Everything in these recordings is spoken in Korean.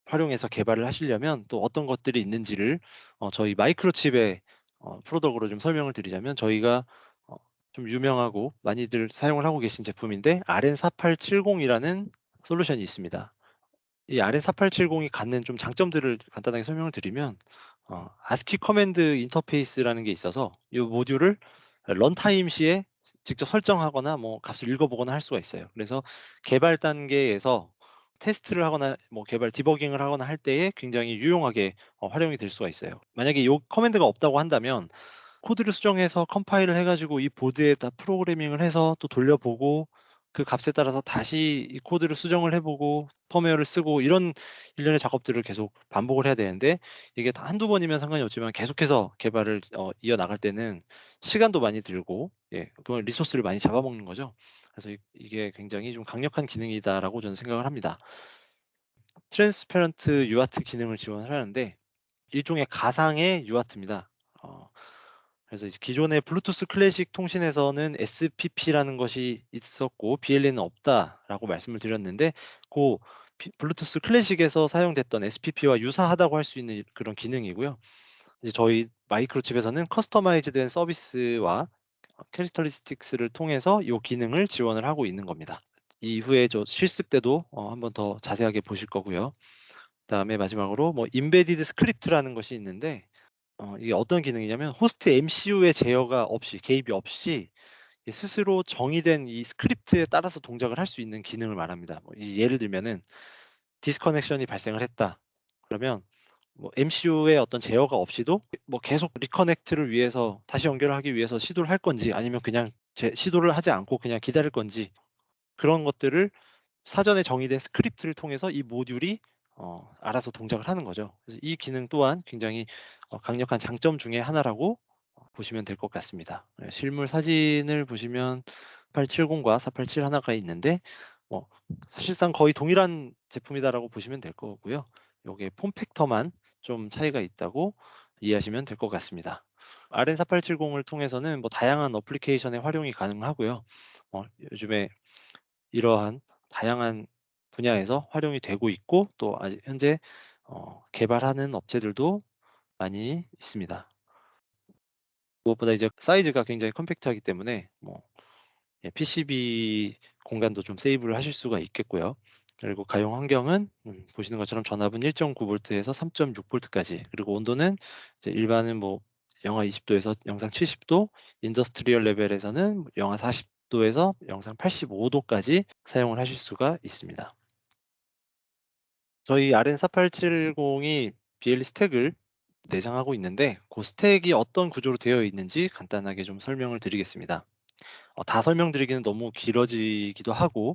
활용해서 개발을 하시려면 또 어떤 것들이 있는지를 저희 마이크로칩의 프로덕으로 좀 설명을 드리자면 저희가 어 좀 유명하고 많이들 사용을 하고 계신 제품인데 RN4870이라는 솔루션이 있습니다. 이 RN4870이 갖는 좀 장점들을 간단하게 설명을 드리면 ASCII 커맨드 인터페이스라는 게 있어서 이 모듈을 런타임 시에 직접 설정하거나 뭐 값을 읽어 보거나 할 수가 있어요. 그래서 개발 단계에서 테스트를 하거나 뭐 개발 디버깅을 하거나 할 때에 굉장히 유용하게 활용이 될 수가 있어요. 만약에 요 커맨드가 없다고 한다면 코드를 수정해서 컴파일을 해 가지고 이 보드에다 프로그래밍을 해서 또 돌려보고 그 값에 따라서 다시 이 코드를 수정을 해 보고 펌웨어를 쓰고 이런 일련의 작업들을 계속 반복을 해야 되는데 이게 다 한두 번이면 상관이 없지만 계속해서 개발을 이어나갈 때는 시간도 많이 들고 그건 리소스를 많이 잡아먹는 거죠. 그래서 이게 굉장히 좀 강력한 기능이다라고 저는 생각을 합니다. 트랜스페런트 UART 기능을 지원을 하는데 일종의 가상의 UART입니다. 어 그래서 이제 기존의 블루투스 클래식 통신에서는 SPP라는 것이 있었고 BLE는 없다라고 말씀을 드렸는데 고 블루투스 클래식에서 사용됐던 SPP와 유사하다고 할 수 있는 그런 기능이고요. 이제 저희 마이크로칩에서는 커스터마이즈된 서비스와 캐릭터리스틱스를 통해서 이 기능을 지원을 하고 있는 겁니다. 이후에 저 실습 때도 한번 더 자세하게 보실 거고요. 그다음에 마지막으로 뭐 임베디드 스크립트라는 것이 있는데 이게 어떤 기능이냐면 호스트 MCU의 제어가 없이 개입이 없이 이 스스로 정의된 이 스크립트에 따라서 동작을 할 수 있는 기능을 말합니다. 뭐 예를 들면은 디스커넥션이 발생을 했다. 그러면 뭐 MCU의 어떤 제어가 없이도 뭐 계속 리커넥트를 위해서 다시 연결을 하기 위해서 시도를 할 건지 아니면 그냥 시도를 하지 않고 그냥 기다릴 건지 그런 것들을 사전에 정의된 스크립트를 통해서 이 모듈이 알아서 동작을 하는 거죠. 그래서 이 기능 또한 굉장히 강력한 장점 중에 하나라고 보시면 될 것 같습니다. 실물 사진을 보시면 4870과 4871가 있는데 뭐 사실상 거의 동일한 제품이다라고 보시면 될 거고요. 요게 폼 팩터만 좀 차이가 있다고 이해하시면 될 것 같습니다. RN4870을 통해서는 뭐 다양한 어플리케이션에 활용이 가능하고요. 요즘에 이러한 다양한 분야에서 활용이 되고 있고 또 아직 현재 개발하는 업체들도 많이 있습니다. 무엇보다 이제 사이즈가 굉장히 컴팩트하기 때문에 뭐 PCB 공간도 좀 세이브를 하실 수가 있겠고요. 그리고 가용 환경은 보시는 것처럼 전압은 1.9 볼트에서 3.6 볼트까지 그리고 온도는 이제 일반은 뭐 영하 20 도에서 영상 70 도, 인더스트리얼 레벨에서는 영하 40 도에서 영상 85 도까지 사용을 하실 수가 있습니다. 저희 RN4870이 BLE 스택을 내장하고 있는데 그 스택이 어떤 구조로 되어 있는지 간단하게 좀 설명을 드리겠습니다. 다 설명드리기는 너무 길어지기도 하고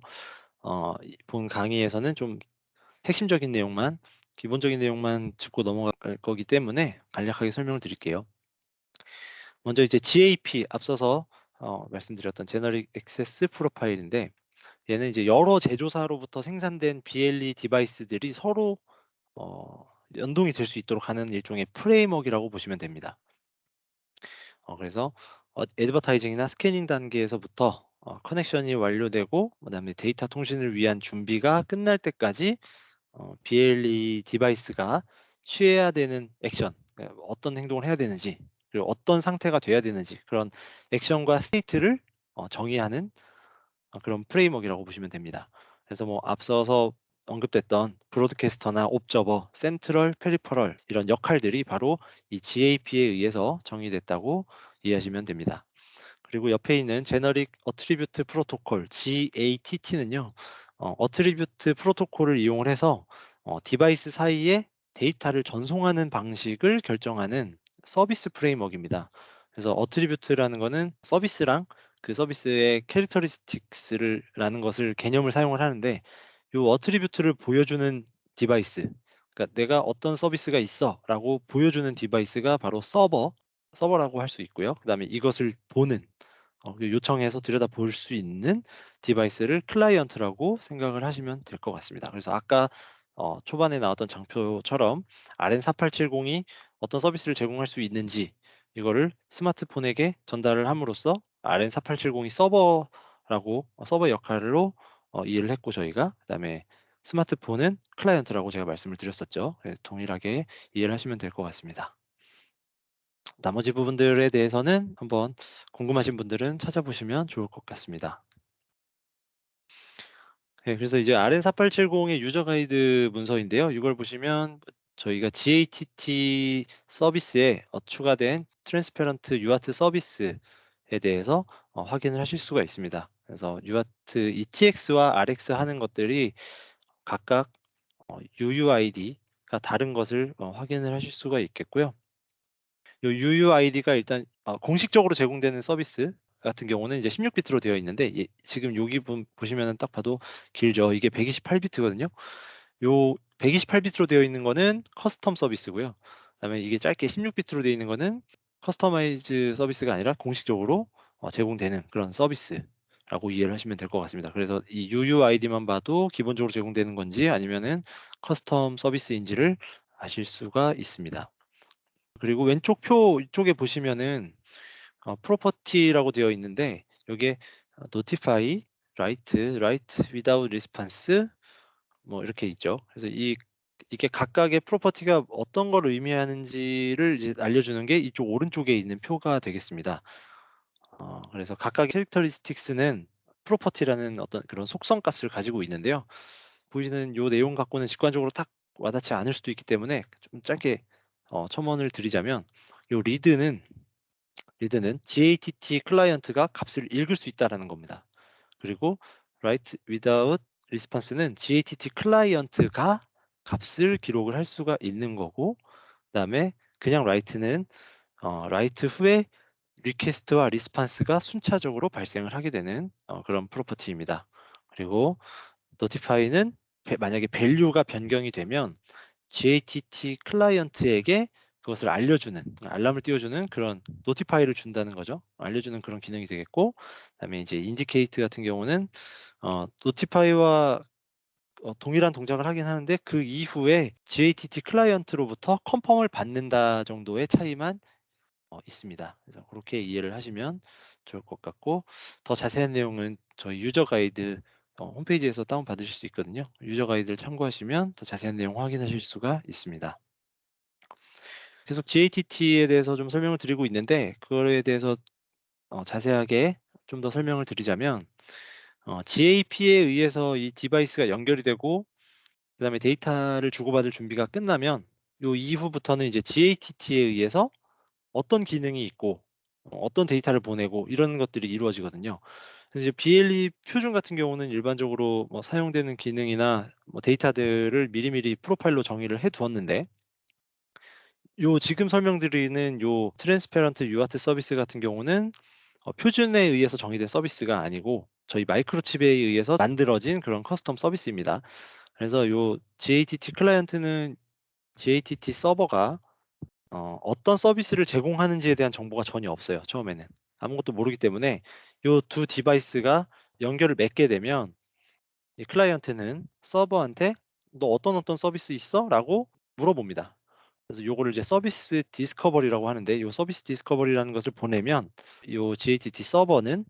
본 강의에서는 좀 핵심적인 내용만 기본적인 내용만 짚고 넘어갈 거기 때문에 간략하게 설명을 드릴게요. 먼저 이제 GAP 앞서서 말씀드렸던 제너릭 액세스 프로파일인데 얘는 이제 여러 제조사로부터 생산된 BLE 디바이스들이 서로 연동이 될 수 있도록 하는 일종의 프레임워크라고 보시면 됩니다. 그래서 애드버타이징이나 스캐닝 단계에서부터 커넥션이 완료되고 그다음에 데이터 통신을 위한 준비가 끝날 때까지 BLE 디바이스가 취해야 되는 액션, 그러니까 어떤 행동을 해야 되는지 그리고 어떤 상태가 돼야 되는지 그런 액션과 스테이트를 정의하는 그런 프레임워크라고 보시면 됩니다. 그래서 뭐 앞서서 언급됐던 브로드캐스터나 옵저버, 센트럴, 페리퍼럴 이런 역할들이 바로 이 GAP에 의해서 정의됐다고 이해하시면 됩니다. 그리고 옆에 있는 제너릭 어트리뷰트 프로토콜 GATT는요. 어트리뷰트 프로토콜을 이용을 해서 디바이스 사이에 데이터를 전송하는 방식을 결정하는 서비스 프레임워크입니다. 그래서 어트리뷰트라는 거는 서비스랑 그 서비스의 캐릭터리스틱스를 라는 것을 개념을 사용을 하는데 요 어트리뷰트를 보여주는 디바이스 그러니까 "내가 어떤 서비스가 있어."라고 보여주는 디바이스가 바로 서버라고 할 수 있고요. 그다음에 이것을 보는 요청해서 들여다볼 수 있는 디바이스를 클라이언트라고 생각을 하시면 될 것 같습니다. 그래서 아까 초반에 나왔던 장표처럼 RN4870이 어떤 서비스를 제공할 수 있는지 이거를 스마트폰에게 전달을 함으로써 RN4870이 서버 역할로 이해를 했고 저희가 그다음에 스마트폰은 클라이언트라고 제가 말씀을 드렸었죠. 그래서 동일하게 이해를 하시면 될 것 같습니다. 나머지 부분들에 대해서는 한번 궁금하신 분들은 찾아보시면 좋을 것 같습니다. 네, 그래서 이제 RN4870의 유저 가이드 문서인데요. 이걸 보시면 저희가 GATT 서비스에 추가된 트랜스페런트 UART 서비스에 대해서 확인을 하실 수가 있습니다. 그래서 UART ETX와 RX 하는 것들이 각각 UUID가 다른 것을 확인을 하실 수가 있겠고요. 요 UUID가 일단 공식적으로 제공되는 서비스 같은 경우는 이제 16비트로 되어 있는데, 지금 여기 보시면은 딱 봐도 길죠. 이게 128비트거든요. 요 128비트로 되어 있는 거는 커스텀 서비스고요. 그다음에 이게 짧게 16비트로 되어 있는 거는 커스터마이즈 서비스가 아니라 공식적으로 제공되는 그런 서비스라고 이해를 하시면 될 것 같습니다. 그래서 이 UUID만 봐도 기본적으로 제공되는 건지 아니면은 커스텀 서비스인지를 아실 수가 있습니다. 그리고 왼쪽 표 이쪽에 보시면은 프로퍼티라고 되어 있는데, 요게 notify, write without response 뭐 이렇게 있죠. 그래서 이게 각각의 프로퍼티가 어떤 걸 의미하는지를 이제 알려주는 게 이쪽 오른쪽에 있는 표가 되겠습니다. 그래서 각각 캐릭터리스틱스는 프로퍼티라는 어떤 그런 속성 값을 가지고 있는데요. 보이시는 요 내용 갖고는 직관적으로 딱 와닿지 않을 수도 있기 때문에 좀 짧게 첨언을 드리자면, 요 리드는 GATT 클라이언트가 값을 읽을 수 있다라는 겁니다. 그리고 write without response는 GATT 클라이언트가 값을 기록을 할 수가 있는 거고, 그다음에 그냥 write는 write 후에 리퀘스트와 리스판스가 순차적으로 발생을 하게 되는 그런 프로퍼티입니다. 그리고 notify는 만약에 밸류가 변경이 되면 GATT 클라이언트에게 그것을 알려주는, 알람을 띄워주는 그런 노티파이를 준다는 거죠. 알려주는 그런 기능이 되겠고, 그다음에 이제 인디케이트 같은 경우는 노티파이와 동일한 동작을 하긴 하는데 그 이후에 GATT 클라이언트로부터 컨펌을 받는다 정도의 차이만 있습니다. 그래서 그렇게 이해를 하시면 좋을 것 같고, 더 자세한 내용은 저희 유저 가이드 홈페이지에서 다운 받으실 수 있거든요. 유저 가이드를 참고하시면 더 자세한 내용 확인하실 수가 있습니다. 계속 GATT에 대해서 좀 설명을 드리고 있는데, 그거에 대해서 자세하게 좀 더 설명을 드리자면, GAP에 의해서 이 디바이스가 연결이 되고 그다음에 데이터를 주고받을 준비가 끝나면 요 이후부터는 이제 GATT에 의해서 어떤 기능이 있고 어떤 데이터를 보내고 이런 것들이 이루어지거든요. 그래서 이제 BLE 표준 같은 경우는 일반적으로 뭐 사용되는 기능이나 뭐 데이터들을 미리미리 프로파일로 정의를 해 두었는데, 요 지금 설명드리는 요 트랜스페런트 UART 서비스 같은 경우는 표준에 의해서 정의된 서비스가 아니고 저희 마이크로칩에 의해서 만들어진 그런 커스텀 서비스입니다. 그래서 요 GATT 클라이언트는 GATT 서버가 어떤 서비스를 제공하는지에 대한 정보가 전혀 없어요, 처음에는. 아무것도 모르기 때문에 요 두 디바이스가 연결을 맺게 되면 이 클라이언트는 서버한테 "너 어떤 서비스 있어?" 라고 물어봅니다. 그래서 요거를 이제 서비스 디스커버리라고 하는데, 요 서비스 디스커버리라는 것을 보내면 요 GATT 서버는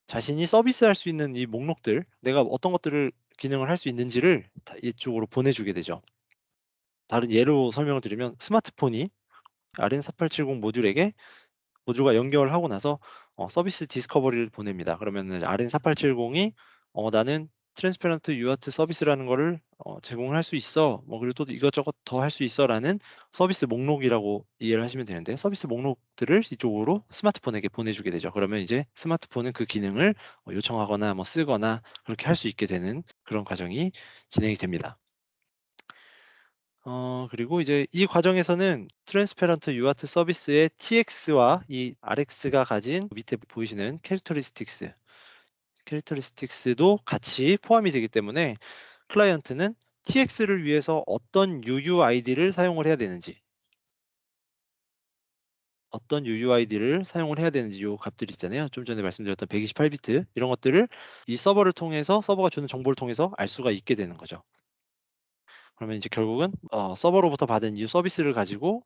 자신이 서비스할 수 있는 이 목록들, 내가 어떤 것들을 기능을 할 수 있는지를 다 이쪽으로 보내주게 되죠. 다른 예로 설명을 드리면, 스마트폰이 RN4870 모듈과 연결을 하고 나서 서비스 디스커버리를 보냅니다. 그러면은 RN4870이 "나는 트랜스페런트 UART 서비스라는 거를 제공을 할 수 있어. 뭐 그리고 또 이것저것 더 할 수 있어."라는 서비스 목록이라고 이해를 하시면 되는데, 서비스 목록들을 이쪽으로 스마트폰에게 보내주게 되죠. 그러면 이제 스마트폰은 그 기능을 요청하거나 뭐 쓰거나 그렇게 할 수 있게 되는 그런 과정이 진행이 됩니다. 그리고 이제 이 과정에서는 트랜스페런트 UART 서비스의 TX와 이 RX가 가진 밑에 보이시는 캐릭터리스틱스도 같이 포함이 되기 때문에, 클라이언트는 TX를 위해서 어떤 UUID를 사용을 해야 되는지, 요 값들 있잖아요. 좀 전에 말씀드렸던 128비트 이런 것들을 이 서버를 통해서, 서버가 주는 정보를 통해서 알 수가 있게 되는 거죠. 그러면 이제 결국은 서버로부터 받은 이 서비스를 가지고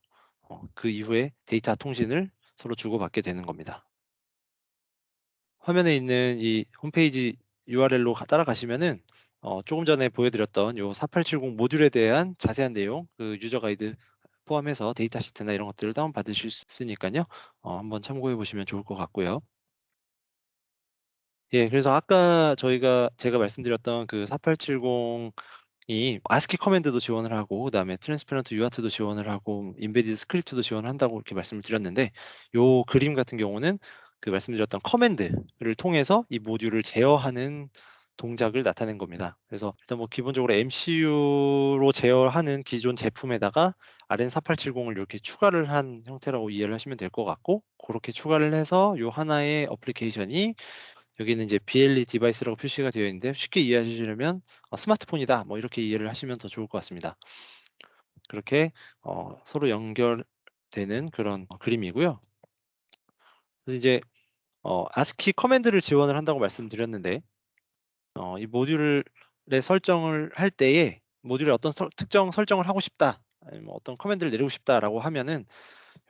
그 이후에 데이터 통신을 서로 주고받게 되는 겁니다. 화면에 있는 이 홈페이지 URL로 따라가시면은 조금 전에 보여드렸던 요 4870 모듈에 대한 자세한 내용, 그 유저 가이드 포함해서 데이터 시트나 이런 것들을 다운받으실 수 있으니깐요. 한번 참고해 보시면 좋을 것 같고요. 예, 그래서 아까 제가 말씀드렸던 그 4870 이 ASCII 커맨드도 지원을 하고, 그다음에 트랜스페런트 UART도 지원을 하고, 임베디드 스크립트도 지원을 한다고 이렇게 말씀을 드렸는데, 요 그림 같은 경우는 그 말씀드렸던 커맨드를 통해서 이 모듈을 제어하는 동작을 나타낸 겁니다. 그래서 일단 뭐 기본적으로 MCU로 제어하는 기존 제품에다가 RN4870을 이렇게 추가를 한 형태라고 이해를 하시면 될 것 같고, 그렇게 추가를 해서 요 하나의 어플리케이션이 여기는 이제 BLE 디바이스라고 표시가 되어 있는데, 쉽게 이해하시려면 스마트폰이다, 뭐 이렇게 이해를 하시면 더 좋을 것 같습니다. 그렇게 서로 연결되는 그런 그림이고요. 그래서 이제 ASCII 커맨드를 지원을 한다고 말씀드렸는데, 이 모듈의 설정을 할 때에 모듈에 어떤 특정 설정을 하고 싶다, 아니면 뭐 어떤 커맨드를 내리고 싶다라고 하면은,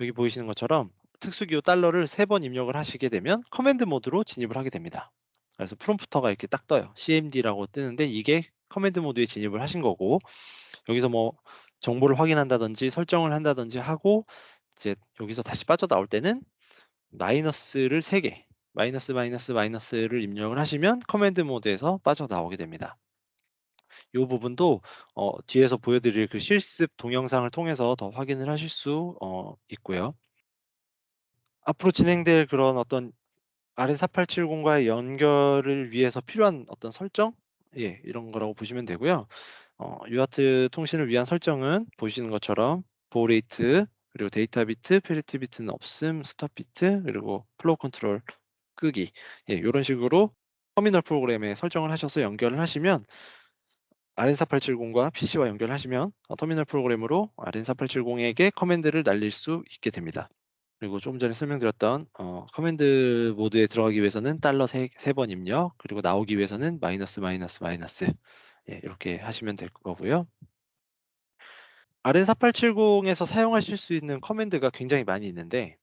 여기 보이시는 것처럼 특수기호 달러를 3번 입력을 하시게 되면 커맨드 모드로 진입을 하게 됩니다. 그래서 프롬프터가 이렇게 딱 떠요. CMD라고 뜨는데, 이게 커맨드 모드에 진입을 하신 거고, 여기서 뭐 정보를 확인한다든지 설정을 한다든지 하고, 이제 여기서 다시 빠져나올 때는 마이너스를 3개, 마이너스 마이너스 마이너스를 입력을 하시면 커맨드 모드에서 빠져나오게 됩니다. 이 부분도 뒤에서 보여드릴 그 실습 동영상을 통해서 더 확인을 하실 수 있고요. 앞으로 진행될 그런 어떤 RS4870과의 연결을 위해서 필요한 어떤 설정? 예, 이런 거라고 보시면 되고요. UART 통신을 위한 설정은 보시는 것처럼 보레이트, 그리고 데이터 비트, 페리티 비트는 없음, 스톱 비트, 그리고 플로우 컨트롤 끄기. 예, 요런 식으로 터미널 프로그램에 설정을 하셔서 연결을 하시면, RN4870과 PC와 연결하시면 터미널 프로그램으로 RN4870에게 커맨드를 날릴 수 있게 됩니다. 그리고 조금 전에 설명드렸던 커맨드 모드에 들어가기 위해서는 달러 3번 입력, 그리고 나오기 위해서는 마이너스 마이너스 마이너스, 예, 이렇게 하시면 될 거고요. RN4870에서 사용하실 수 있는 커맨드가 굉장히 많이 있는데,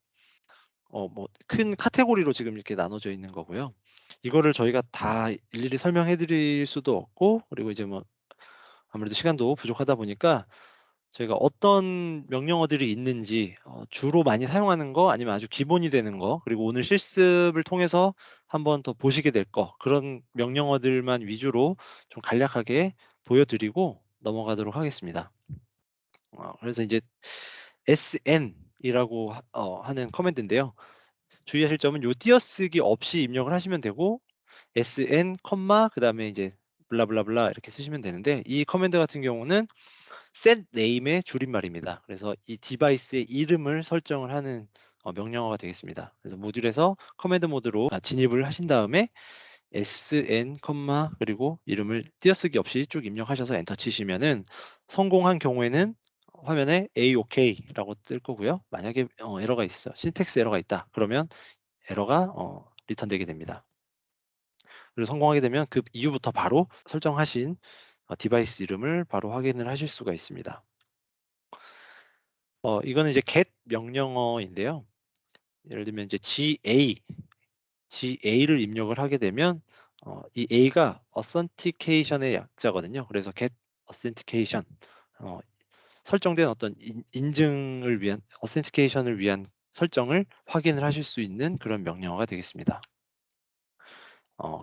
뭐 큰 카테고리로 지금 이렇게 나눠져 있는 거고요. 이거를 저희가 다 일일이 설명해 드릴 수도 없고, 그리고 이제 뭐 아무래도 시간도 부족하다 보니까 저희가 어떤 명령어들이 있는지, 주로 많이 사용하는 거, 아니면 아주 기본이 되는 거, 그리고 오늘 실습을 통해서 한번 더 보시게 될 거, 그런 명령어들만 위주로 좀 간략하게 보여드리고 넘어가도록 하겠습니다. 그래서 이제 SN이라고 하는 커맨드인데요. 주의하실 점은 요 띄어쓰기 없이 입력을 하시면 되고, SN, 그다음에 이제 블라블라블라 이렇게 쓰시면 되는데, 이 커맨드 같은 경우는 set name의 줄임말입니다. 그래서 이 디바이스의 이름을 설정을 하는 명령어가 되겠습니다. 그래서 모듈에서 커맨드 모드로 진입을 하신 다음에 sn, 그리고 이름을 띄어쓰기 없이 쭉 입력하셔서 엔터 치시면은, 성공한 경우에는 화면에 AOK라고 뜰 거고요. 만약에 에러가 있어, 신텍스 에러가 있다, 그러면 에러가 리턴되게 됩니다. 그리고 성공하게 되면 그 이후부터 바로 설정하신 디바이스 이름을 바로 확인을 하실 수가 있습니다. 이거는 이제 get 명령어인데요. 예를 들면 이제 GA를 입력을 하게 되면, 이 A가 authentication의 약자거든요. 그래서 get authentication, 어, 설정된 어떤 인증을 위한, authentication을 위한 설정을 확인을 하실 수 있는 그런 명령어가 되겠습니다.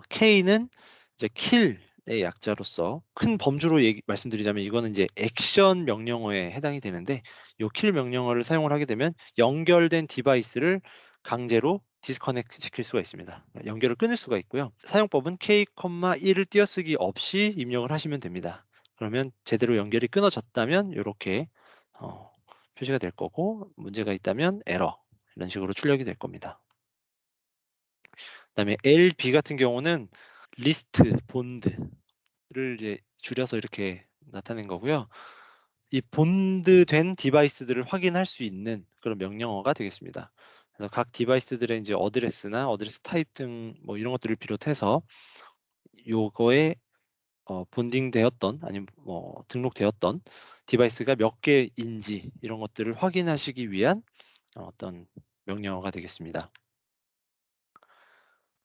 K는 이제 kill의 약자로서, 큰 범주로 말씀드리자면 이거는 이제 액션 명령어에 해당이 되는데, 요 kill 명령어를 사용을 하게 되면 연결된 디바이스를 강제로 디스커넥트 시킬 수가 있습니다. 연결을 끊을 수가 있고요. 사용법은 K, 1을 띄어쓰기 없이 입력을 하시면 됩니다. 그러면 제대로 연결이 끊어졌다면 이렇게 표시가 될 거고, 문제가 있다면 에러, 이런 식으로 출력이 될 겁니다. 그다음에 LB 같은 경우는 리스트 본드를 이제 줄여서 이렇게 나타낸 거고요. 이 본드된 디바이스들을 확인할 수 있는 그런 명령어가 되겠습니다. 그래서 각 디바이스들의 이제 어드레스나 어드레스 타입 등 뭐 이런 것들을 비롯해서 요거에 본딩되었던, 아니면 뭐 등록되었던 디바이스가 몇 개인지, 이런 것들을 확인하시기 위한 어떤 명령어가 되겠습니다.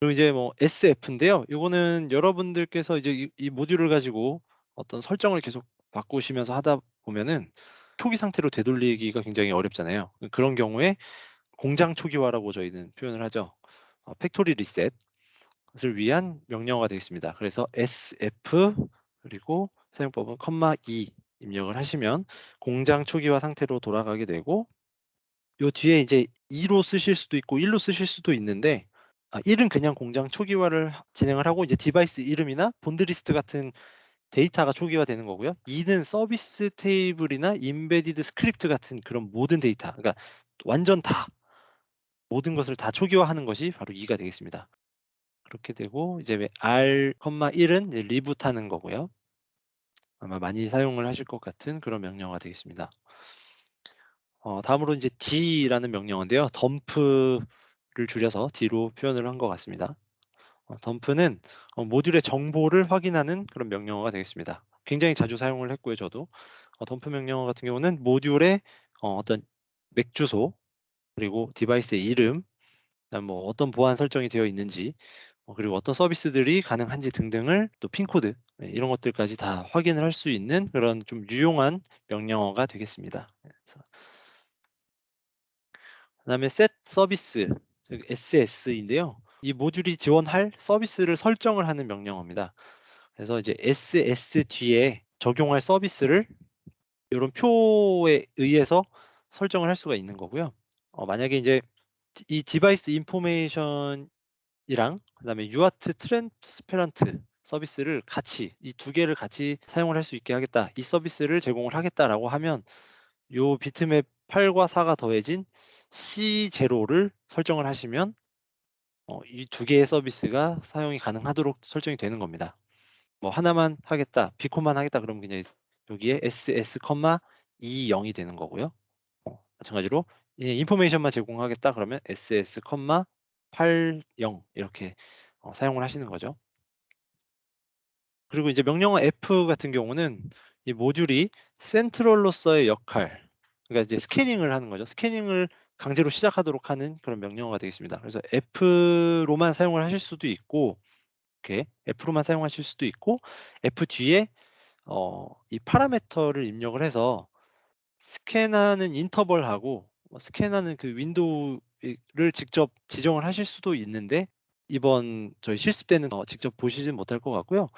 그리고 이제 뭐 SF인데요. 요거는 여러분들께서 이제 이 모듈을 가지고 어떤 설정을 계속 바꾸시면서 하다 보면은 초기 상태로 되돌리기가 굉장히 어렵잖아요. 그런 경우에 공장 초기화라고 저희는 표현을 하죠. 팩토리 리셋을 위한 명령어가 되겠습니다. 그래서 SF 그리고 사용법은 컴마 2 입력을 하시면 공장 초기화 상태로 돌아가게 되고, 요 뒤에 이제 2로 쓰실 수도 있고 1로 쓰실 수도 있는데, 1은 그냥 공장 초기화를 진행을 하고 이제 디바이스 이름이나 본드 리스트 같은 데이터가 초기화되는 거고요. 2는 서비스 테이블이나 임베디드 스크립트 같은 그런 모든 데이터, 그러니까 완전 다 모든 것을 다 초기화하는 것이 바로 2가 되겠습니다. 그렇게 되고 이제 R, 1은 이제 리부트하는 거고요. 아마 많이 사용을 하실 것 같은 그런 명령어가 되겠습니다. 다음으로 이제 D라는 명령어인데요. 덤프를 줄여서 D로 표현을 한 것 같습니다. 덤프는 모듈의 정보를 확인하는 그런 명령어가 되겠습니다. 굉장히 자주 사용을 했고요, 저도. 덤프 명령어 같은 경우는 모듈의 어떤 맥 주소, 그리고 디바이스의 이름, 그다음 뭐 어떤 보안 설정이 되어 있는지, 그리고 어떤 서비스들이 가능한지 등등을, 또 핀 코드, 이런 것들까지 다 확인을 할 수 있는 그런 좀 유용한 명령어가 되겠습니다. 그래서 그다음에 set 서비스, 즉 SS인데요. 이 모듈이 지원할 서비스를 설정을 하는 명령어입니다. 그래서 이제 SS 뒤에 적용할 서비스를 요런 표에 의해서 설정을 할 수가 있는 거고요. 만약에 이제 이 디바이스 인포메이션이랑 그다음에 UART 트랜스페런트 서비스를 같이, 이 두 개를 같이 사용을 할 수 있게 하겠다, 이 서비스를 제공을 하겠다라고 하면 요 비트맵 8과 4가 더해진 C0를 설정을 하시면 이 두 개의 서비스가 사용이 가능하도록 설정이 되는 겁니다. 뭐 하나만 하겠다, 비콘만 하겠다 그러면 그냥 여기에 SS, 20이 되는 거고요. 마찬가지로 인포메이션만 제공하겠다 그러면 SS, 80 이렇게 사용을 하시는 거죠. 그리고 이제 명령어 F 같은 경우는 이 모듈이 센트럴로서의 역할, 그러니까 이제 스캐닝을 하는 거죠. 스캐닝을 강제로 시작하도록 하는 그런 명령어가 되겠습니다. 그래서 F로만 사용을 하실 수도 있고, 이렇게 F로만 사용하실 수도 있고, F 뒤에 이 파라미터를 입력을 해서 스캔하는 인터벌하고 스캔하는 그 윈도우를 직접 지정을 하실 수도 있는데, 이번 저희 실습 때는 직접 보시진 못할 것 같고요.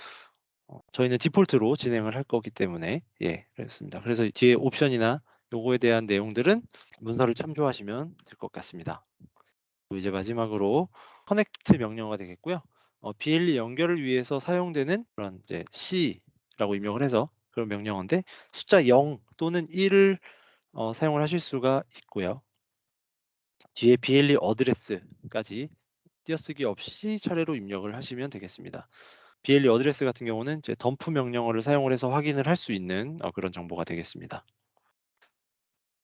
저희는 디폴트로 진행을 할 거기 때문에, 예, 그렇습니다. 그래서 뒤에 옵션이나 요거에 대한 내용들은 문서를 참조하시면 될 것 같습니다. 그리고 이제 마지막으로 커넥트 명령어가 되겠고요. BLE 연결을 위해서 사용되는 그런 이제 C라고 입력을 해서 그런 명령어인데, 숫자 0 또는 1을 사용을 하실 수가 있고요. 뒤에 BLE 어드레스까지 띄어쓰기 없이 차례로 입력을 하시면 되겠습니다. BLE 어드레스 같은 경우는 이제 덤프 명령어를 사용을 해서 확인을 할 수 있는 그런 정보가 되겠습니다.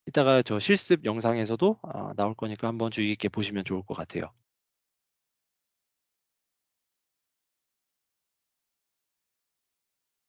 이따가 저 실습 영상에서도 나올 거니까 한번 주의 깊게 보시면 좋을 것 같아요.